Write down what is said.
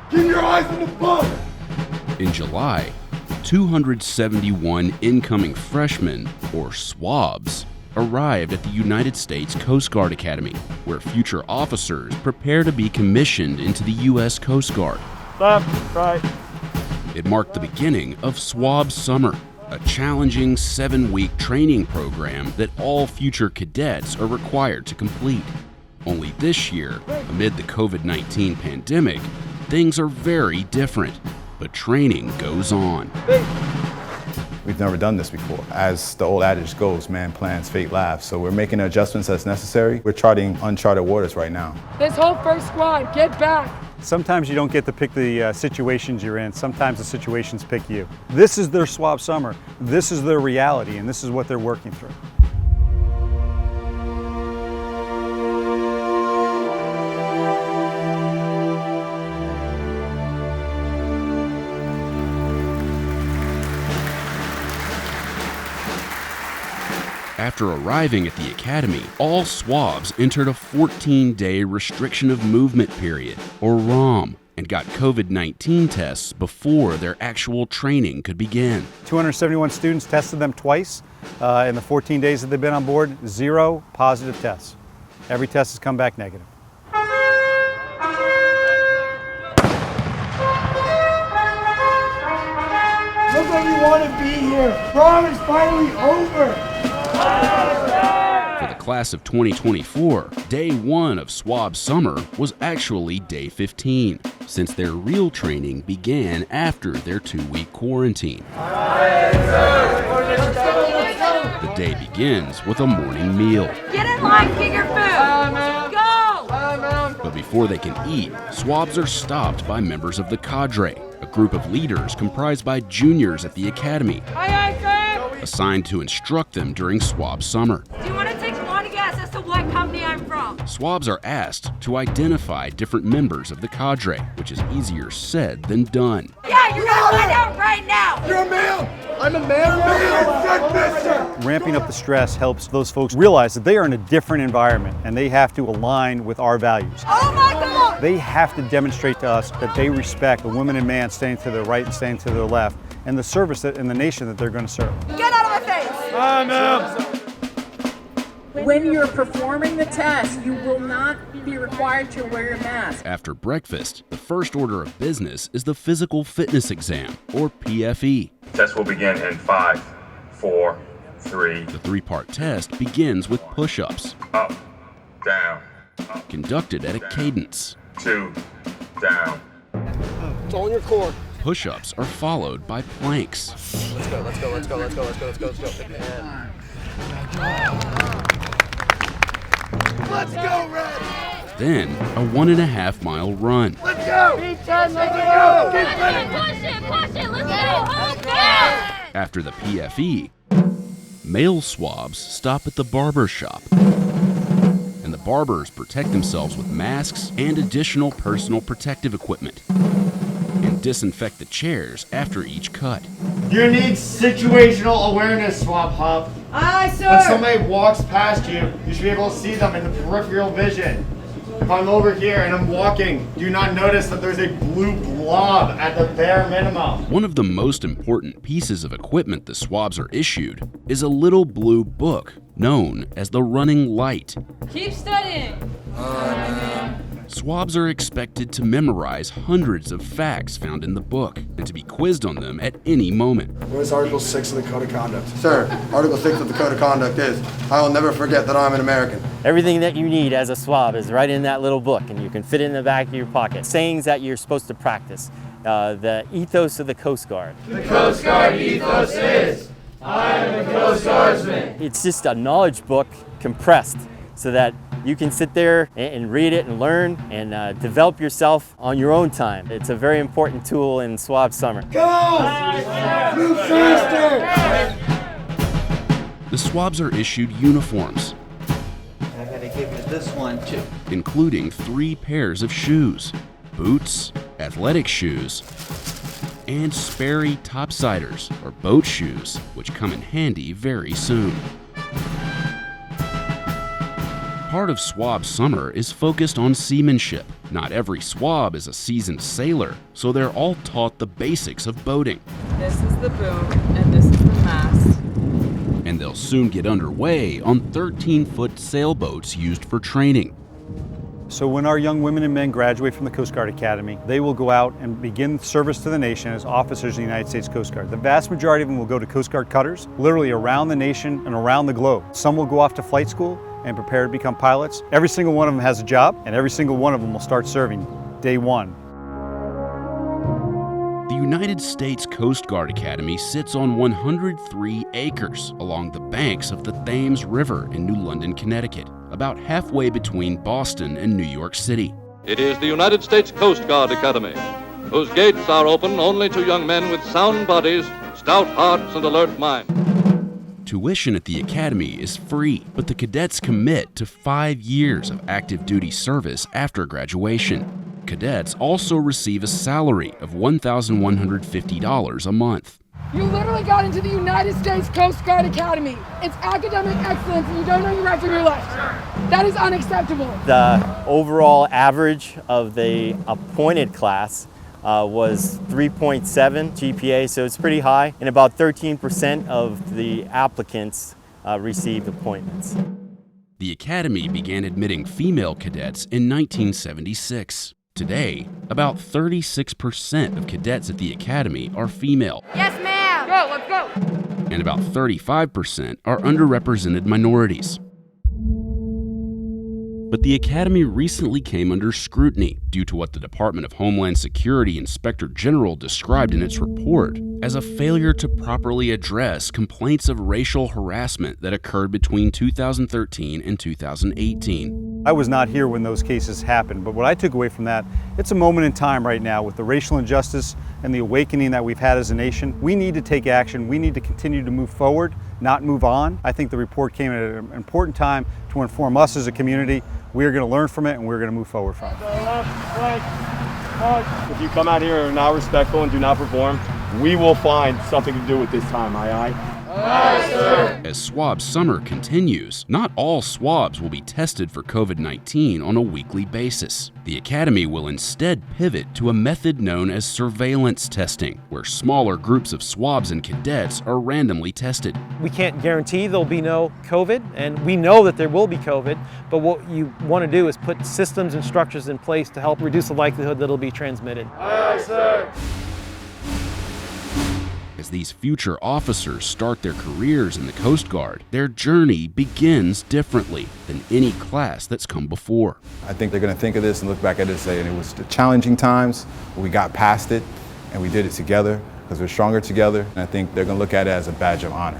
Keep your eyes on the book! In July, 271 incoming freshmen, or Swabs, arrived at the United States Coast Guard Academy, where future officers prepare to be commissioned into the U.S. Coast Guard. Left, right. It marked the beginning of Swab Summer, a challenging 7-week training program that all future cadets are required to complete. Only this year, amid the COVID-19 pandemic, things are very different, but training goes on. We've never done this before. As the old adage goes, man plans, fate laughs. So we're making adjustments as necessary. We're charting uncharted waters right now. This whole first squad, get back! Sometimes you don't get to pick the situations you're in. Sometimes the situations pick you. This is their Swab Summer. This is their reality, and this is what they're working through. After arriving at the academy, all Swabs entered a 14-day restriction of movement period, or ROM, and got COVID-19 tests before their actual training could begin. 271 students, tested them twice. In the 14 days that they've been on board, 0 positive tests. Every test has come back negative. Look like you want to be here! Prom is finally over! For the class of 2024, day 1 of Swab Summer was actually day 15, since their real training began after their 2-week quarantine. The day begins with a morning meal. Get in line, get your food! Go! But before they can eat, Swabs are stopped by members of the Cadre, a group of leaders comprised by juniors at the academy, assigned to instruct them during Swab Summer. Do you want to take one guess as to what company I'm from? Swabs are asked to identify different members of the Cadre, which is easier said than done. Yeah, you're gonna find out right now! You're a male! I'm a male! Ramping up the stress helps those folks realize that they are in a different environment and they have to align with our values. Oh my God! They have to demonstrate to us that they respect the woman and man staying to their right and staying to their left, and the service and the nation that they're going to serve. Get out of my face! When you're performing the test, you will not be required to wear a mask. After breakfast, the first order of business is the physical fitness exam, or PFE. Test will begin in 5, 4, 3. The 3-part test begins with push-ups, Up, down, up, conducted at a cadence. 2, down. It's on your core. Push-ups are followed by planks. Let's go, Red! Then a 1.5-mile run. Let's go! Let's go! Keep running! Push it, let's go! After the PFE, male Swabs stop at the barber shop, and the barbers protect themselves with masks and additional personal protective equipment, and disinfect the chairs after each cut. You need situational awareness, Swab Hop. Aye, sir! When somebody walks past you, you should be able to see them in the peripheral vision. If I'm over here and I'm walking, do you not notice that there's a blue blob at the bare minimum? One of the most important pieces of equipment the Swabs are issued is a little blue book known as the running light. Keep studying! Swabs are expected to memorize hundreds of facts found in the book and to be quizzed on them at any moment. What is Article 6 of the Code of Conduct? Sir, Article 6 of the Code of Conduct is, I will never forget that I'm an American. Everything that you need as a Swab is right in that little book, and you can fit it in the back of your pocket. Sayings that you're supposed to practice. The ethos of the Coast Guard. The Coast Guard ethos is, I am a Coast Guardsman. It's just a knowledge book compressed so that you can sit there and read it and learn and develop yourself on your own time. It's a very important tool in Swab Summer. Go! Move faster! The Swabs are issued uniforms, I gotta give you this one too. including 3 pairs of shoes, boots, athletic shoes, and Sperry topsiders, or boat shoes, which come in handy very soon. start of Swab Summer is focused on seamanship. Not every swab is a seasoned sailor, so they're all taught the basics of boating. This is the boom, and this is the mast. And they'll soon get underway on 13-foot sailboats used for training. So when our young women and men graduate from the Coast Guard Academy, they will go out and begin service to the nation as officers of the United States Coast Guard. The vast majority of them will go to Coast Guard cutters, literally around the nation and around the globe. Some will go off to flight school and prepare to become pilots. Every single one of them has a job, and every single one of them will start serving day one. The United States Coast Guard Academy sits on 103 acres along the banks of the Thames River in New London, Connecticut, about halfway between Boston and New York City. It is the United States Coast Guard Academy, whose gates are open only to young men with sound bodies, stout hearts, and alert minds. Tuition at the Academy is free, but the cadets commit to 5 years of active duty service after graduation. Cadets also receive a salary of $1,150 a month. You literally got into the United States Coast Guard Academy. It's academic excellence and you don't know your right from your left. That is unacceptable. The overall average of the appointed class was 3.7 GPA, so it's pretty high, and about 13% of the applicants received appointments. The Academy began admitting female cadets in 1976. Today, about 36% of cadets at the Academy are female. Yes, ma'am. Go, let's go. And about 35% are underrepresented minorities. But the Academy recently came under scrutiny due to what the Department of Homeland Security Inspector General described in its report as a failure to properly address complaints of racial harassment that occurred between 2013 and 2018. I was not here when those cases happened, but what I took away from that, it's a moment in time right now with the racial injustice and the awakening that we've had as a nation. We need to take action. We need to continue to move forward, not move on. I think the report came at an important time to inform us as a community. We are going to learn from it and we're going to move forward from it. If you come out here and are not respectful and do not perform, we will find something to do with this time, aye? Aye, sir. As Swab Summer continues, not all swabs will be tested for COVID-19 on a weekly basis. The Academy will instead pivot to a method known as surveillance testing, where smaller groups of swabs and cadets are randomly tested. We can't guarantee there'll be no COVID, and we know that there will be COVID, but what you want to do is put systems and structures in place to help reduce the likelihood that it'll be transmitted. Aye, sir. As these future officers start their careers in the Coast Guard, their journey begins differently than any class that's come before. I think they're going to think of this and look back at it and say, and it was the challenging times, but we got past it and we did it together because we're stronger together. And I think they're going to look at it as a badge of honor.